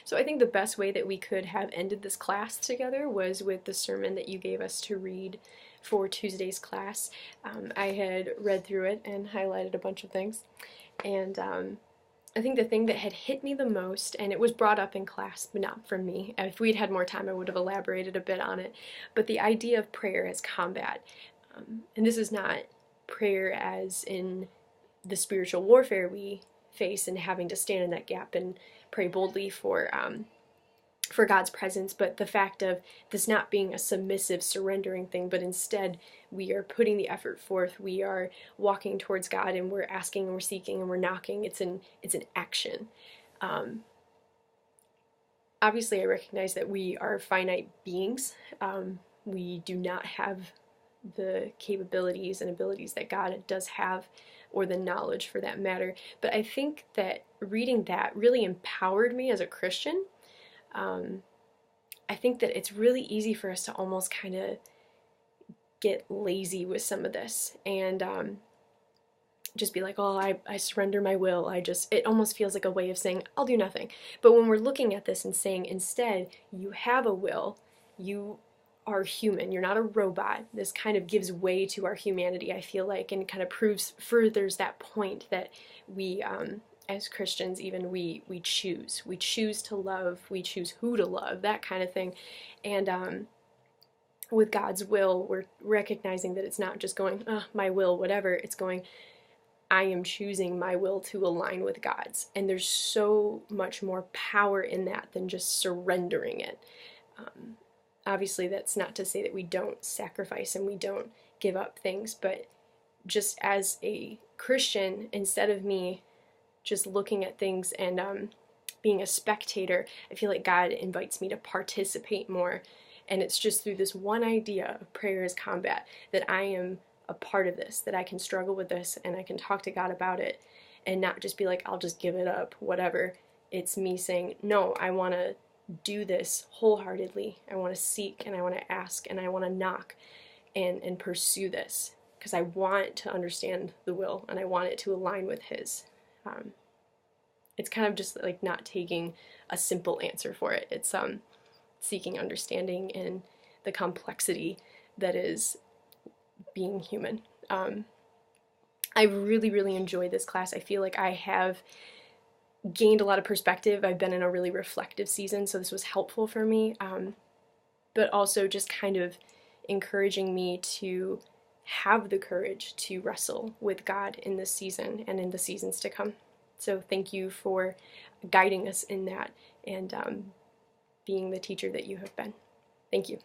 So I think the best way that we could have ended this class together was with the sermon that you gave us to read for Tuesday's class. I had read through it and highlighted a bunch of things, and I think the thing that had hit me the most, and it was brought up in class, but not from me. If we'd had more time, I would have elaborated a bit on it. But the idea of prayer as combat. And this is not prayer as in the spiritual warfare we face and having to stand in that gap and pray boldly for God's presence, but the fact of this not being a submissive, surrendering thing, but instead we are putting the effort forth, we are walking towards God, and we're asking, and we're seeking, and we're knocking. It's an action. Obviously, I recognize that we are finite beings. We do not have the capabilities and abilities that God does have, or the knowledge for that matter. But I think that reading that really empowered me as a Christian. I think that it's really easy for us to almost kind of get lazy with some of this and just be like, oh, I surrender my will. It almost feels like a way of saying, I'll do nothing. But when we're looking at this and saying, instead, you have a will, you are human, you're not a robot, this kind of gives way to our humanity, I feel like, and kind of furthers that point that we, as Christians, even we choose to love, we choose who to love, that kind of thing. And with God's will, we're recognizing that it's not just going, oh, my will, whatever. It's going, I am choosing my will to align with God's. And there's so much more power in that than just surrendering it. Obviously, that's not to say that we don't sacrifice and we don't give up things, but just as a Christian, instead of me just looking at things and being a spectator, I feel like God invites me to participate more. And it's just through this one idea of prayer as combat that I am a part of this, that I can struggle with this and I can talk to God about it and not just be like, I'll just give it up, whatever. It's me saying, no, I want to do this wholeheartedly. I want to seek and I want to ask and I want to knock and pursue this because I want to understand the will and I want it to align with His. It's kind of just like not taking a simple answer for it. It's seeking understanding in the complexity that is being human. I really, really enjoyed this class. I feel like I have gained a lot of perspective. I've been in a really reflective season, so this was helpful for me, but also just kind of encouraging me to have the courage to wrestle with God in this season and in the seasons to come. So thank you for guiding us in that and being the teacher that you have been. Thank you.